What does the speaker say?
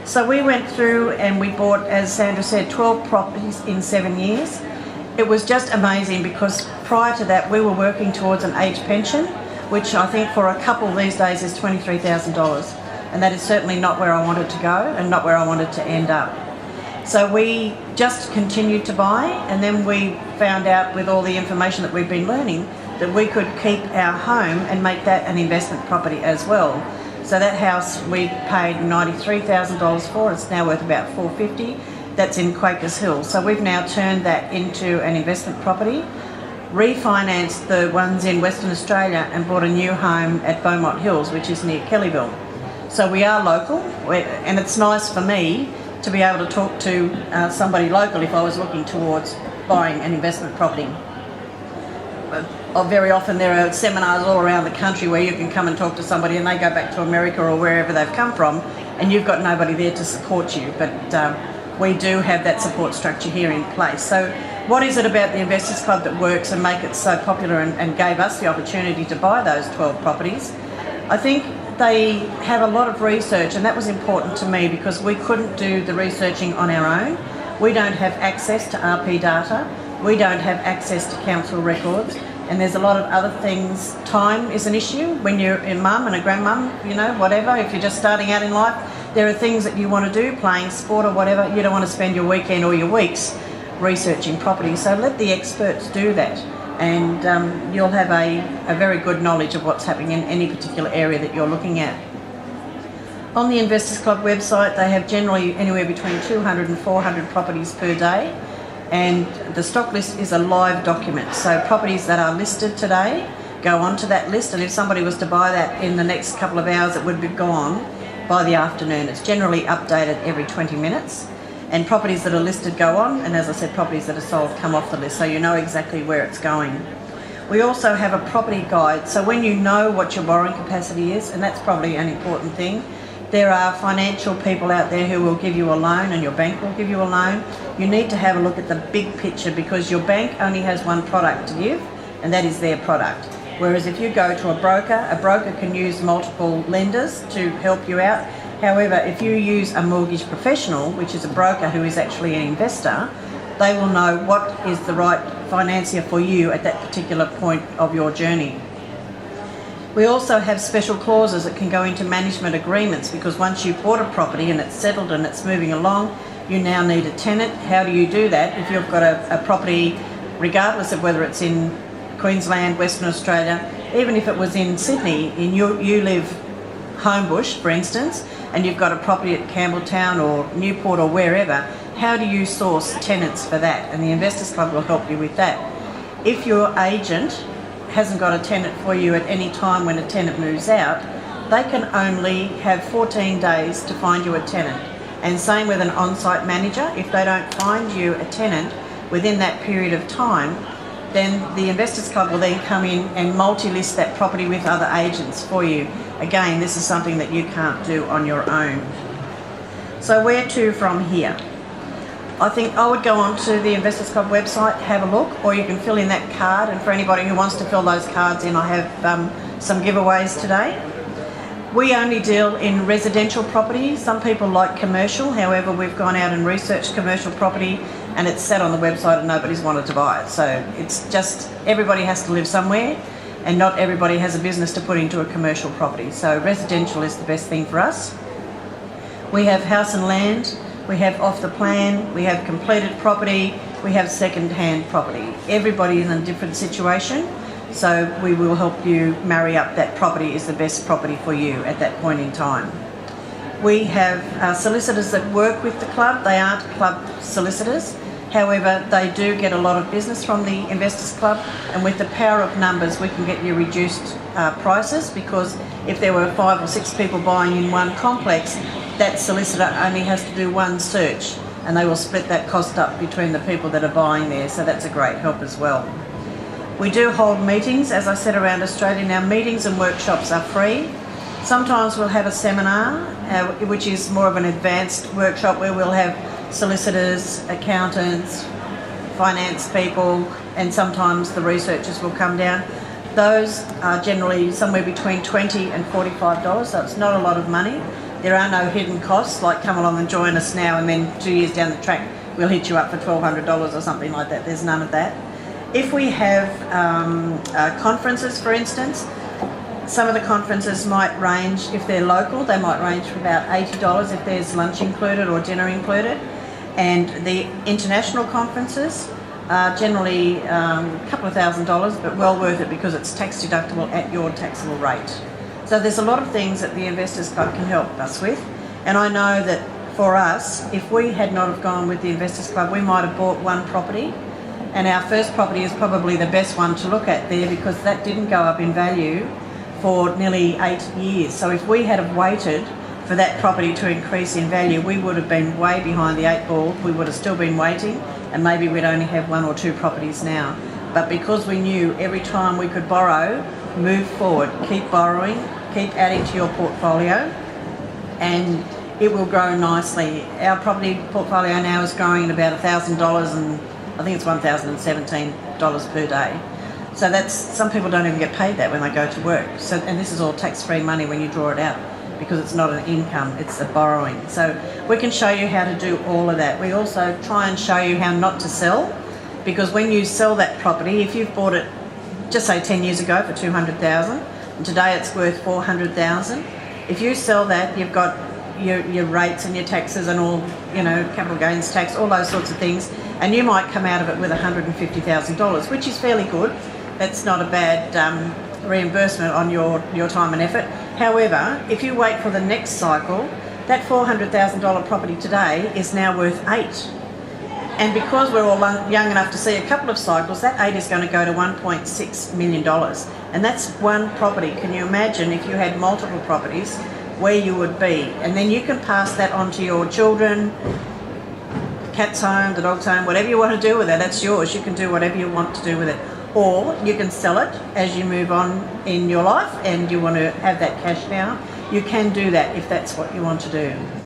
So we went through and we bought, as Sandra said, 12 properties in 7 years. It was just amazing because prior to that we were working towards an age pension, which I think for a couple these days is $23,000. And that is certainly not where I wanted to go and not where I wanted to end up. So we just continued to buy, and then we found out with all the information that we've been learning that we could keep our home and make that an investment property as well. So that house we paid $93,000 for. It's now worth about $450,000. That's in Quakers Hill. So we've now turned that into an investment property, refinanced the ones in Western Australia and bought a new home at Beaumont Hills, which is near Kellyville. So we are local, and it's nice for me to be able to talk to somebody local if I was looking towards buying an investment property. Very often there are seminars all around the country where you can come and talk to somebody and they go back to America or wherever they've come from and you've got nobody there to support you, but we do have that support structure here in place. So what is it about the Investors Club that works and make it so popular and gave us the opportunity to buy those 12 properties? I think they have a lot of research, and that was important to me because we couldn't do the researching on our own. We don't have access to RP data, we don't have access to council records, and there's a lot of other things. Time is an issue when you're a mum and a grandmum, you know, whatever. If you're just starting out in life, there are things that you want to do, playing sport or whatever. You don't want to spend your weekend or your weeks researching property, so let the experts do that, and you'll have a very good knowledge of what's happening in any particular area that you're looking at. On the Investors Club website, they have generally anywhere between 200 and 400 properties per day, and the stock list is a live document. So properties that are listed today go onto that list, and if somebody was to buy that in the next couple of hours, it would be gone by the afternoon. It's generally updated every 20 minutes. And properties that are listed go on, and as I said, properties that are sold come off the list, so you know exactly where it's going. We also have a property guide, so when you know what your borrowing capacity is, and that's probably an important thing, there are financial people out there who will give you a loan and your bank will give you a loan. You need to have a look at the big picture because your bank only has one product to give, and that is their product. Whereas if you go to a broker can use multiple lenders to help you out. However, if you use a mortgage professional, which is a broker who is actually an investor, they will know what is the right financier for you at that particular point of your journey. We also have special clauses that can go into management agreements because once you've bought a property and it's settled and it's moving along, you now need a tenant. How do you do that? If you've got a property, regardless of whether it's in Queensland, Western Australia, even if it was in Sydney, and you live Homebush, for instance, and you've got a property at Campbelltown or Newport or wherever, how do you source tenants for that? And the Investors Club will help you with that. If your agent hasn't got a tenant for you at any time when a tenant moves out, they can only have 14 days to find you a tenant. And same with an on-site manager. If they don't find you a tenant within that period of time, then the Investors Club will then come in and multi-list that property with other agents for you. Again, this is something that you can't do on your own. So where to from here? I think I would go on to the Investors Club website, have a look, or you can fill in that card, and for anybody who wants to fill those cards in, I have some giveaways today. We only deal in residential property. Some people like commercial, however we've gone out and researched commercial property and it's sat on the website and nobody's wanted to buy it. So it's just, everybody has to live somewhere and not everybody has a business to put into a commercial property. So residential is the best thing for us. We have house and land, we have off the plan, we have completed property, we have second-hand property. Everybody is in a different situation, so we will help you marry up that property is the best property for you at that point in time. We have solicitors that work with the club. They aren't club solicitors. However, they do get a lot of business from the Investors Club, and with the power of numbers we can get you reduced prices, because if there were 5 or 6 people buying in one complex, that solicitor only has to do one search and they will split that cost up between the people that are buying there, so that's a great help as well. We do hold meetings, as I said, around Australia. Now, meetings and workshops are free. Sometimes we'll have a seminar, which is more of an advanced workshop where we'll have solicitors, accountants, finance people, and sometimes the researchers will come down. Those are generally somewhere between $20 and $45, so it's not a lot of money. There are no hidden costs like come along and join us now and then 2 years down the track we'll hit you up for $1,200 or something like that. There's none of that. If we have conferences, for instance, some of the conferences might range, if they're local, they might range from about $80 if there's lunch included or dinner included. And the international conferences are generally a couple of $1,000s, but well worth it because it's tax deductible at your taxable rate. So there's a lot of things that the Investors Club can help us with. And I know that for us, if we had not have gone with the Investors Club, we might have bought one property. And our first property is probably the best one to look at there because that didn't go up in value for nearly 8 years. So if we had have waited for that property to increase in value, we would have been way behind the 8 ball. We would have still been waiting, and maybe we'd only have 1 or 2 properties now. But because we knew every time we could borrow, move forward, keep borrowing, keep adding to your portfolio, and it will grow nicely. Our property portfolio now is growing at about $1,000, and I think it's $1,017 per day. So that's, some people don't even get paid that when they go to work. So, and this is all tax-free money when you draw it out because it's not an income, it's a borrowing. So we can show you how to do all of that. We also try and show you how not to sell, because when you sell that property, if you've bought it, just say 10 years ago for $200,000, and today it's worth $400,000, if you sell that, you've got your rates and your taxes and all, you know, capital gains tax, all those sorts of things, and you might come out of it with $150,000, which is fairly good. That's not a bad reimbursement on your time and effort. However, if you wait for the next cycle, that $400,000 property today is now worth $8. And because we're all young enough to see a couple of cycles, that $8 is going to go to $1.6 million. And that's one property. Can you imagine if you had multiple properties where you would be? And then you can pass that on to your children, the cat's home, the dog's home, whatever you want to do with it, that's yours. You can do whatever you want to do with it. Or you can sell it as you move on in your life and you want to have that cash now. You can do that if that's what you want to do.